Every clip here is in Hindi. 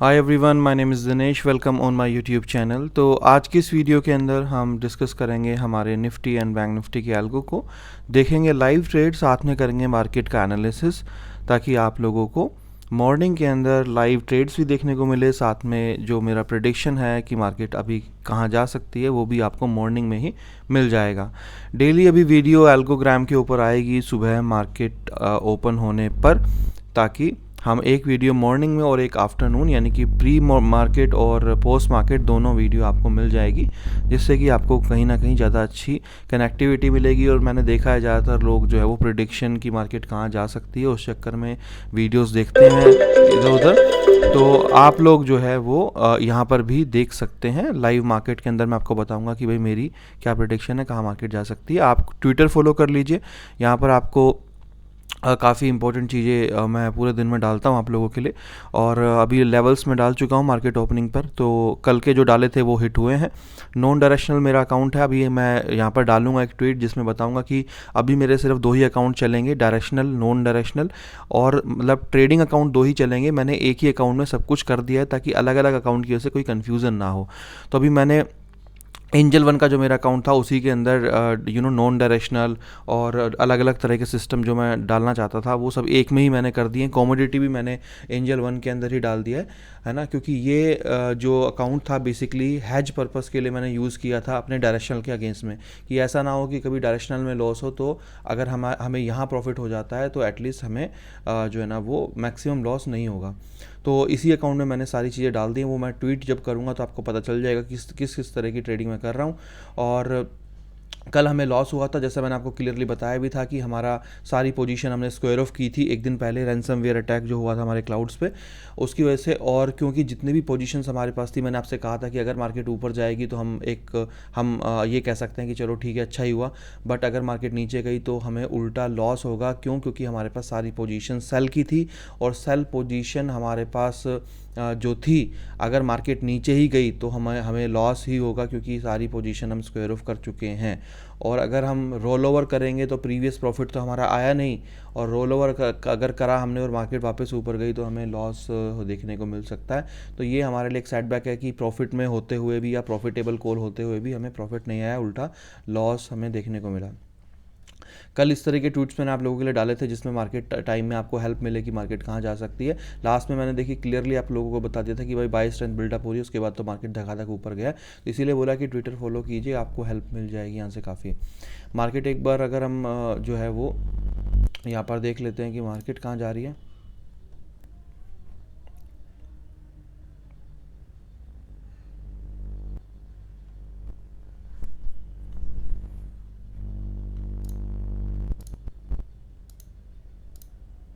Hi everyone, my name is Dinesh. Welcome on my YouTube channel. तो आज की इस वीडियो के अंदर हम डिस्कस करेंगे हमारे निफ्टी एंड बैंक निफ्टी के एल्गो को, देखेंगे लाइव ट्रेड, साथ में करेंगे मार्केट का एनालिसिस, ताकि आप लोगों को मॉर्निंग के अंदर लाइव ट्रेड्स भी देखने को मिले, साथ में जो मेरा प्रेडिक्शन है कि मार्केट अभी कहाँ जा सकती है वो भी आपको मॉर्निंग में ही मिल जाएगा। डेली अभी वीडियो एल्गोग्राम के ऊपर आएगी सुबह मार्केट ओपन होने पर, ताकि हम एक वीडियो मॉर्निंग में और एक आफ्टरनून यानी कि प्री मार्केट और पोस्ट मार्केट दोनों वीडियो आपको मिल जाएगी, जिससे कि आपको कहीं ना कहीं ज़्यादा अच्छी कनेक्टिविटी मिलेगी। और मैंने देखा है ज़्यादातर लोग जो है वो प्रिडिक्शन की मार्केट कहाँ जा सकती है उस चक्कर में वीडियोस देखते हैं इधर उधर। तो आप लोग जो है वो यहाँ पर भी देख सकते हैं लाइव मार्केट के अंदर। मैं आपको बताऊंगा कि भाई मेरी क्या प्रिडिक्शन है, कहाँ मार्केट जा सकती है। आप ट्विटर फॉलो कर लीजिए, यहाँ पर आपको काफ़ी इंपॉर्टेंट चीज़ें मैं पूरे दिन में डालता हूँ आप लोगों के लिए। और अभी लेवल्स में डाल चुका हूँ मार्केट ओपनिंग पर, तो कल के जो डाले थे वो हिट हुए हैं। नॉन डायरेक्शनल मेरा अकाउंट है, अभी मैं यहाँ पर डालूंगा एक ट्वीट जिसमें बताऊंगा कि अभी मेरे सिर्फ दो ही अकाउंट चलेंगे, डायरेक्शनल नॉन डायरेक्शनल, और मतलब ट्रेडिंग अकाउंट दो ही चलेंगे। मैंने एक ही अकाउंट में सब कुछ कर दिया है ताकि अलग अलग अकाउंट की वजह से कोई कन्फ्यूज़न ना हो। तो अभी मैंने एंजल वन का जो मेरा अकाउंट था उसी के अंदर नॉन डायरेक्शनल और अलग अलग तरह के सिस्टम जो मैं डालना चाहता था वो सब एक में ही मैंने कर दिए। कॉमोडिटी भी मैंने एंजल वन के अंदर ही डाल दिया है ना, क्योंकि ये जो अकाउंट था बेसिकली हैज पर्पस के लिए मैंने यूज़ किया था अपने डायरेक्शनल के अगेंस्ट में, कि ऐसा ना हो कि कभी डायरेक्शनल में लॉस हो तो अगर हमें यहाँ प्रॉफिट हो जाता है तो एटलीस्ट हमें जो है ना वो मैक्सिमम लॉस नहीं होगा। तो इसी अकाउंट में मैंने सारी चीज़ें डाल दी हैं, वो मैं ट्वीट जब करूँगा तो आपको पता चल जाएगा किस किस किस तरह की ट्रेडिंग मैं कर रहा हूँ। और कल हमें लॉस हुआ था, जैसे मैंने आपको क्लियरली बताया भी था कि हमारा सारी पोजीशन हमने स्क्वायर ऑफ की थी एक दिन पहले, रैंसमवेयर अटैक जो हुआ था हमारे क्लाउड्स पे उसकी वजह से। और क्योंकि जितनी भी पोजीशंस हमारे पास थी, मैंने आपसे कहा था कि अगर मार्केट ऊपर जाएगी तो हम ये कह सकते हैं कि चलो ठीक है अच्छा ही हुआ, बट अगर मार्केट नीचे गई तो हमें उल्टा लॉस होगा। क्यों? क्योंकि हमारे पास सारी पोजीशन सेल की थी, और सेल पोजीशन हमारे पास जो थी, अगर मार्केट नीचे ही गई तो हमें हमें लॉस ही होगा, क्योंकि सारी पोजीशन हम स्क्वायर ऑफ कर चुके हैं। और अगर हम रोल ओवर करेंगे तो प्रीवियस प्रॉफिट तो हमारा आया नहीं, और रोल ओवर अगर करा हमने और मार्केट वापस ऊपर गई तो हमें लॉस देखने को मिल सकता है। तो ये हमारे लिए एक सेटबैक है कि प्रॉफिट में होते हुए भी या प्रॉफिटेबल कॉल होते हुए भी हमें प्रॉफिट नहीं आया, उल्टा लॉस हमें देखने को मिला। कल इस तरह के ट्वीट्स मैंने आप लोगों के लिए डाले थे जिसमें मार्केट टाइम में आपको हेल्प मिले कि मार्केट कहाँ जा सकती है। लास्ट में मैंने देखी क्लियरली आप लोगों को बता दिया था कि भाई बाई स्ट्रेंथ बिल्डअप हो रही है, उसके बाद तो मार्केट धकाधक ऊपर गया, तो इसीलिए बोला कि ट्विटर फॉलो कीजिए, आपको हेल्प मिल जाएगी यहाँ से काफ़ी। मार्केट एक बार अगर हम जो है वो यहाँ पर देख लेते हैं कि मार्केट कहाँ जा रही है।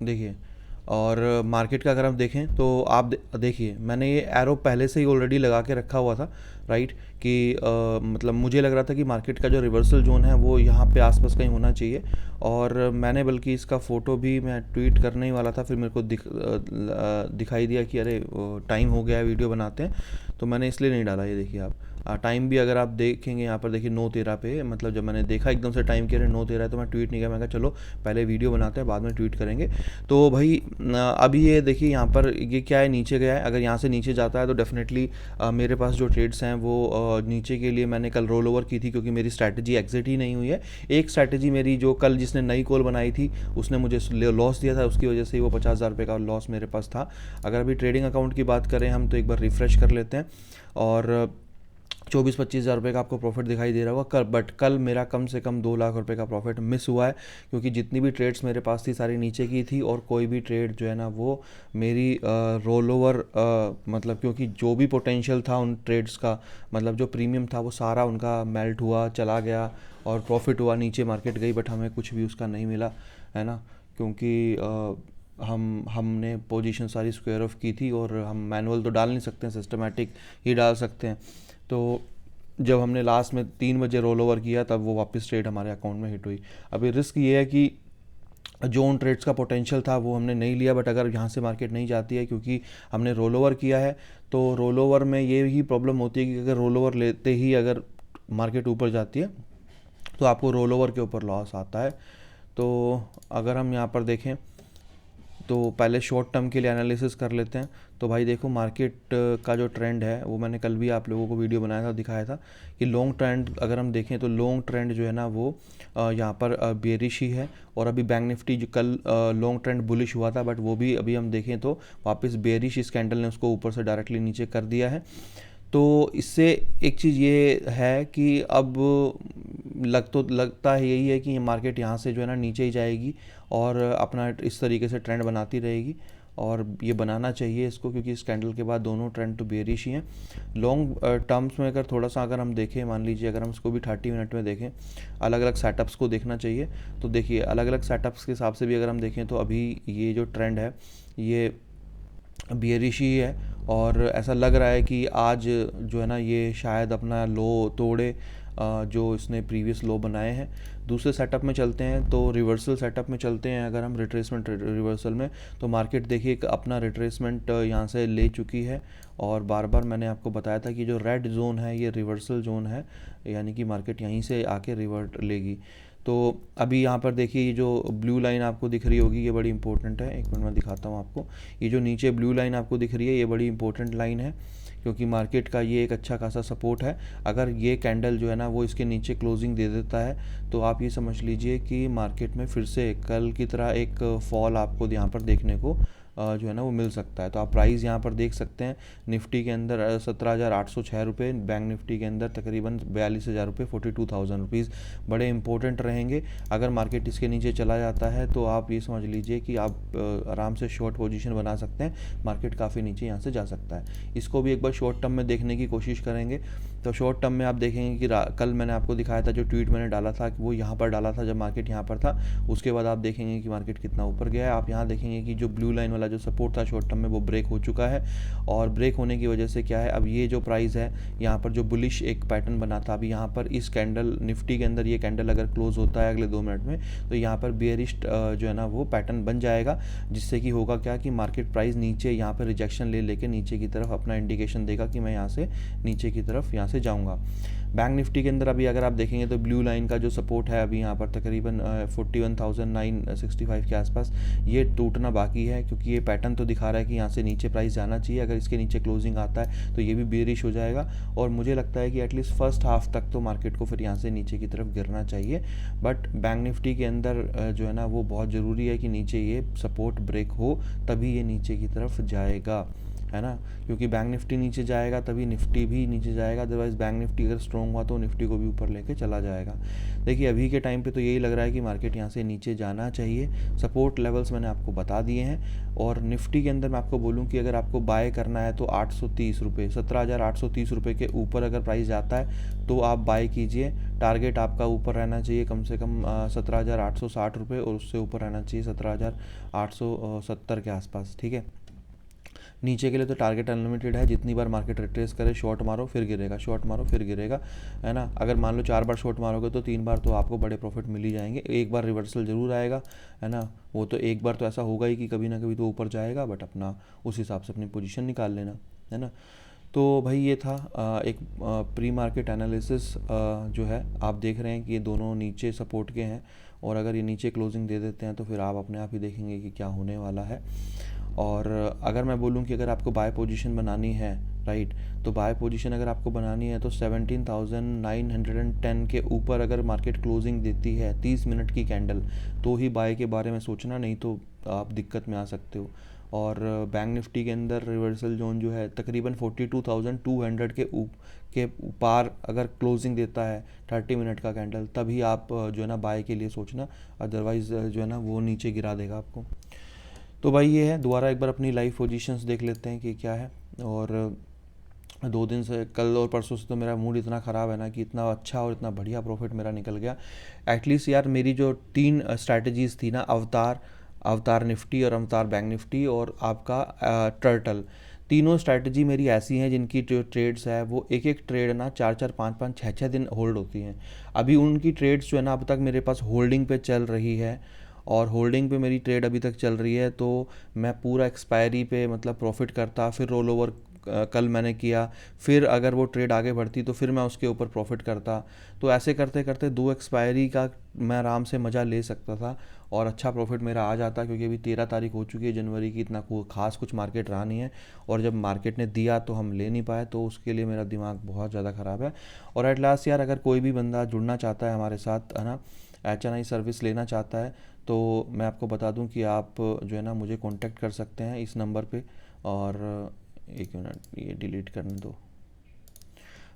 देखिए, और मार्केट का अगर आप देखें तो आप देखिए मैंने ये एरो पहले से ही ऑलरेडी लगा के रखा हुआ था, राइट, कि मतलब मुझे लग रहा था कि मार्केट का जो रिवर्सल जोन है वो यहाँ पे आसपास कहीं होना चाहिए। और मैंने बल्कि इसका फ़ोटो भी मैं ट्वीट करने ही वाला था, फिर मेरे को दिखाई दिया कि अरे टाइम हो गया है, वीडियो बनाते हैं, तो मैंने इसलिए नहीं डाला। ये देखिए आप टाइम भी अगर आप देखेंगे यहाँ पर देखिए 9:13 पे, मतलब जब मैंने देखा एकदम से टाइम के रहे 9:13 तो मैं ट्वीट नहीं किया, मैं कहा चलो पहले वीडियो बनाते हैं बाद में ट्वीट करेंगे। तो भाई अभी ये देखिए यहाँ पर ये क्या है, नीचे गया है। अगर यहाँ से नीचे जाता है तो डेफिनेटली मेरे पास जो ट्रेड्स हैं वो नीचे के लिए मैंने कल रोल ओवर की थी, क्योंकि मेरी स्ट्रैटेजी एग्जिट ही नहीं हुई है। एक स्ट्रैटेजी मेरी जो कल जिसने नई कॉल बनाई थी उसने मुझे लॉस दिया था, उसकी वजह से ही वो 50,000 रुपये का लॉस मेरे पास था। अगर अभी ट्रेडिंग अकाउंट की बात करें हम तो एक बार रिफ़्रेश कर लेते हैं, और 24-25 हज़ार रुपये का आपको प्रॉफिट दिखाई दे रहा होगा कल, बट कल मेरा कम से कम 2 लाख रुपए का प्रॉफिट मिस हुआ है, क्योंकि जितनी भी ट्रेड्स मेरे पास थी सारी नीचे की थी, और कोई भी ट्रेड जो है ना वो मेरी रोल ओवर मतलब क्योंकि जो भी पोटेंशियल था उन ट्रेड्स का, मतलब जो प्रीमियम था वो सारा उनका मेल्ट हुआ चला गया, और प्रॉफिट हुआ, नीचे मार्केट गई बट हमें कुछ भी उसका नहीं मिला, है ना, क्योंकि हमने पोजीशन सारी स्क्वायर ऑफ की थी, और हम मैनुअल तो डाल नहीं सकते हैं, सिस्टमेटिक ही डाल सकते हैं। तो जब हमने लास्ट में 3 बजे रोल ओवर किया तब वो वापस ट्रेड हमारे अकाउंट में हिट हुई। अभी रिस्क ये है कि जो उन ट्रेड्स का पोटेंशियल था वो हमने नहीं लिया, बट अगर यहाँ से मार्केट नहीं जाती है क्योंकि हमने रोल ओवर किया है, तो रोल ओवर में ये ही प्रॉब्लम होती है कि अगर रोल ओवर लेते ही अगर मार्केट ऊपर जाती है तो आपको रोल ओवर के ऊपर लॉस आता है। तो अगर हम यहाँ पर देखें तो पहले शॉर्ट टर्म के लिए एनालिसिस कर लेते हैं। तो भाई देखो, मार्केट का जो ट्रेंड है वो मैंने कल भी आप लोगों को वीडियो बनाया था, दिखाया था कि लॉन्ग ट्रेंड अगर हम देखें तो लॉन्ग ट्रेंड जो है ना वो यहाँ पर बेरिश ही है। और अभी बैंक निफ्टी जो कल लॉन्ग ट्रेंड बुलिश हुआ था, बट वो भी अभी हम देखें तो वापस बेरिश इस कैंडल ने उसको ऊपर से डायरेक्टली नीचे कर दिया है। तो इससे एक चीज़ ये है कि अब लगता है यही है कि मार्केट यहाँ से जो है ना नीचे ही जाएगी और अपना इस तरीके से ट्रेंड बनाती रहेगी, और ये बनाना चाहिए इसको, क्योंकि इस कैंडल के बाद दोनों ट्रेंड तो बेरिश ही हैं। लॉन्ग टर्म्स में अगर थोड़ा सा अगर हम देखें, मान लीजिए अगर हम इसको भी 30 मिनट में देखें, अलग अलग सेटअप्स को देखना चाहिए। तो देखिए अलग अलग सेटअप्स के हिसाब से भी अगर हम देखें तो अभी ये जो ट्रेंड है ये बियरिश ही है, और ऐसा लग रहा है कि आज जो है ना ये शायद अपना लो तोड़े जो इसने प्रीवियस लो बनाए हैं। दूसरे सेटअप में चलते हैं तो रिवर्सल सेटअप में चलते हैं। अगर हम रिट्रेसमेंट रिवर्सल में, तो मार्केट देखिए अपना रिट्रेसमेंट यहाँ से ले चुकी है, और बार बार मैंने आपको बताया था कि जो रेड जोन है ये रिवर्सल जोन है, यानी कि मार्केट यहीं से आके रिवर्ट लेगी। तो अभी यहाँ पर देखिए ये जो ब्लू लाइन आपको दिख रही होगी ये बड़ी इंपॉर्टेंट है। एक मिनट में दिखाता हूँ आपको। ये जो नीचे ब्लू लाइन आपको दिख रही है ये बड़ी इंपॉर्टेंट लाइन है, क्योंकि मार्केट का ये एक अच्छा खासा सपोर्ट है। अगर ये कैंडल जो है ना वो इसके नीचे क्लोजिंग दे देता है तो आप ये समझ लीजिए कि मार्केट में फिर से कल की तरह एक फॉल आपको यहाँ पर देखने को जो है ना वो मिल सकता है। तो आप प्राइस यहाँ पर देख सकते हैं, निफ्टी के अंदर 17,806 रुपये, बैंक निफ्टी के अंदर तकरीबन 42,000 रुपये, 42,000 रुपीज़ बड़े इंपॉर्टेंट रहेंगे। अगर मार्केट इसके नीचे चला जाता है तो आप ये समझ लीजिए कि आप आराम से शॉर्ट पोजीशन बना सकते हैं। मार्केट काफ़ी नीचे यहाँ से जा सकता है। इसको भी एक बार शॉर्ट टर्म में देखने की कोशिश करेंगे। तो शॉर्ट टर्म में आप देखेंगे कि कल मैंने आपको दिखाया था, जो ट्वीट मैंने डाला था कि वो यहाँ पर डाला था जब मार्केट यहाँ पर था, उसके बाद आप देखेंगे कि मार्केट कितना ऊपर गया है। आप यहाँ देखेंगे कि जो ब्लू लाइन वाला जो सपोर्ट था शॉर्ट टर्म में वो ब्रेक हो चुका है, और ब्रेक होने की वजह से क्या है, अब ये जो प्राइस है यहाँ पर जो बुलिश एक पैटर्न बना था, अभी यहाँ पर इस कैंडल निफ्टी के अंदर ये कैंडल अगर क्लोज होता है अगले 2 मिनट में तो यहाँ पर बेयरिश जो है ना वो पैटर्न बन जाएगा, जिससे कि होगा क्या कि मार्केट प्राइस नीचे यहाँ पर रिजेक्शन ले लेके नीचे की तरफ अपना इंडिकेशन देगा कि मैं यहाँ से नीचे की तरफ यहाँ से जाऊँगा। बैंक निफ्टी के अंदर अभी अगर आप देखेंगे तो ब्लू लाइन का जो सपोर्ट है अभी यहाँ पर तकरीबन 41,965 के आसपास ये टूटना बाकी है, क्योंकि ये पैटर्न तो दिखा रहा है कि यहाँ से नीचे प्राइस जाना चाहिए। अगर इसके नीचे क्लोजिंग आता है तो ये भी बेरिश हो जाएगा, और मुझे लगता है कि एटलीस्ट फर्स्ट हाफ तक तो मार्केट को फिर यहाँ से नीचे की तरफ गिरना चाहिए। बट बैंक निफ्टी के अंदर जो है ना वो बहुत ज़रूरी है कि नीचे ये सपोर्ट ब्रेक हो, तभी ये नीचे की तरफ जाएगा, है ना, क्योंकि बैंक निफ्टी नीचे जाएगा तभी निफ्टी भी नीचे जाएगा। अदरवाइज़ बैंक निफ्टी अगर स्ट्रॉन्ग हुआ तो निफ्टी को भी ऊपर लेके चला जाएगा। देखिए अभी के टाइम पे तो यही लग रहा है कि मार्केट यहाँ से नीचे जाना चाहिए। सपोर्ट लेवल्स मैंने आपको बता दिए हैं, और निफ्टी के अंदर मैं आपको बोलूँ कि अगर आपको बाय करना है तो 830 रुपये, 17,830 रुपये के ऊपर अगर प्राइस जाता है तो आप बाय कीजिए। टारगेट आपका ऊपर रहना चाहिए कम से कम 17,860 रुपये, और उससे ऊपर रहना चाहिए 17,870 के आसपास, ठीक है। नीचे के लिए तो टारगेट अनलिमिटेड है, जितनी बार मार्केट रिट्रेस करे शॉर्ट मारो फिर गिरेगा, शॉर्ट मारो फिर गिरेगा, है ना। अगर मान लो 4 बार शॉर्ट मारोगे तो 3 बार तो आपको बड़े प्रॉफिट मिल ही जाएंगे। एक बार रिवर्सल ज़रूर आएगा, है ना, वो तो एक बार तो ऐसा होगा ही कि कभी ना कभी तो ऊपर जाएगा, बट अपना उस हिसाब से अपनी पोजीशन निकाल लेना, है ना। तो भाई ये था एक प्री मार्केट एनालिसिस जो है। आप देख रहे हैं कि ये दोनों नीचे सपोर्ट के हैं, और अगर ये नीचे क्लोजिंग दे देते हैं तो फिर आप अपने आप ही देखेंगे कि क्या होने वाला है। और अगर मैं बोलूँ कि अगर आपको बाय पोजीशन बनानी है, राइट, तो बाय पोजीशन अगर आपको बनानी है तो 17,910 के ऊपर अगर मार्केट क्लोजिंग देती है 30 मिनट की कैंडल, तो ही बाय के बारे में सोचना, नहीं तो आप दिक्कत में आ सकते हो। और बैंक निफ्टी के अंदर रिवर्सल जोन जो है तकरीबन 42,200 के पार अगर क्लोजिंग देता है 30 मिनट का कैंडल, तभी आप जो है ना बाय के लिए सोचना, अदरवाइज़ जो है ना वो नीचे गिरा देगा आपको। तो भाई ये है, दोबारा एक बार अपनी लाइव पोजीशंस देख लेते हैं कि क्या है। और 2 दिन से, कल और परसों से तो मेरा मूड इतना ख़राब है ना कि इतना अच्छा और इतना बढ़िया प्रॉफिट मेरा निकल गया। एटलीस्ट यार मेरी जो 3 स्ट्रैटेजीज़ थी ना, अवतार निफ्टी और अवतार बैंक निफ्टी और आपका टर्टल, तीनों स्ट्रैटेजी मेरी ऐसी हैं जिनकी जो ट्रेड्स है वो एक एक ट्रेड ना 4-4, 5-5, 6-6 दिन होल्ड होती हैं। अभी उनकी ट्रेड्स जो है ना अब तक मेरे पास होल्डिंग पे चल रही है, और होल्डिंग पे मेरी ट्रेड अभी तक चल रही है। तो मैं पूरा एक्सपायरी पे मतलब प्रॉफिट करता, फिर रोल ओवर कल मैंने किया, फिर अगर वो ट्रेड आगे बढ़ती तो फिर मैं उसके ऊपर प्रॉफिट करता। तो ऐसे करते करते 2 एक्सपायरी का मैं आराम से मज़ा ले सकता था और अच्छा प्रॉफिट मेरा आ जाता, क्योंकि अभी 13 तारीख हो चुकी है जनवरी की, इतना खास कुछ मार्केट रहा नहीं है। और जब मार्केट ने दिया तो हम ले नहीं पाए, तो उसके लिए मेरा दिमाग बहुत ज़्यादा ख़राब है। और एट लास्ट यार, अगर कोई भी बंदा जुड़ना चाहता है हमारे साथ, है ना, HNI सर्विस लेना चाहता है, तो मैं आपको बता दूं कि आप जो है ना मुझे कांटेक्ट कर सकते हैं इस नंबर पे। और एक मिनट, ये डिलीट करने दो।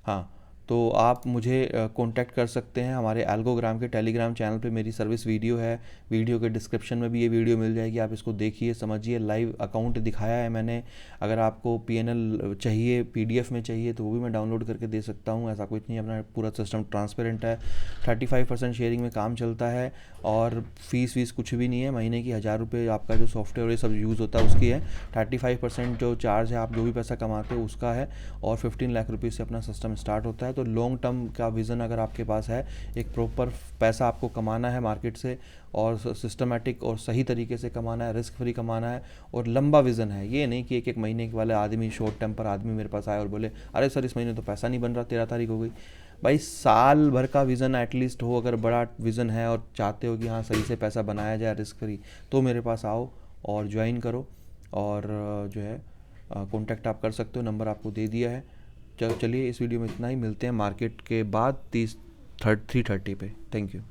हाँ, तो आप मुझे कांटेक्ट कर सकते हैं। हमारे एल्गोग्राम के टेलीग्राम चैनल पे मेरी सर्विस वीडियो है, वीडियो के डिस्क्रिप्शन में भी ये वीडियो मिल जाएगी, आप इसको देखिए समझिए। लाइव अकाउंट दिखाया है मैंने। अगर आपको PNL चाहिए, PDF में चाहिए, तो वो भी मैं डाउनलोड करके दे सकता हूँ, ऐसा कुछ नहीं है। अपना पूरा सिस्टम ट्रांसपेरेंट है, 35% शेयरिंग में काम चलता है, और फीस वीस कुछ भी नहीं है। महीने की 1000 रुपये आपका जो सॉफ्टवेयर ये सब यूज़ होता है उसकी है। 35% जो चार्ज है, आप जो भी पैसा कमाते हो उसका है, और 15 लाख रुपये से अपना सिस्टम स्टार्ट होता है। तो लॉन्ग टर्म का विज़न अगर आपके पास है, एक प्रॉपर पैसा आपको कमाना है मार्केट से, और सिस्टमेटिक और सही तरीके से कमाना है, रिस्क फ्री कमाना है, और लंबा विज़न है, ये नहीं कि एक एक महीने के वाले आदमी, शॉर्ट टर्म पर आदमी मेरे पास आए और बोले अरे सर इस महीने तो पैसा नहीं बन रहा, 13 तारीख हो गई। भाई साल भर का विज़न एटलीस्ट हो, अगर बड़ा विज़न है और चाहते हो कि हाँ सही से पैसा बनाया जाए रिस्क फ्री, तो मेरे पास आओ और ज्वाइन करो। और जो है कॉन्टैक्ट आप कर सकते हो, नंबर आपको दे दिया है। चलिए इस वीडियो में इतना ही, मिलते हैं मार्केट के बाद 3:30 पे। Thank you.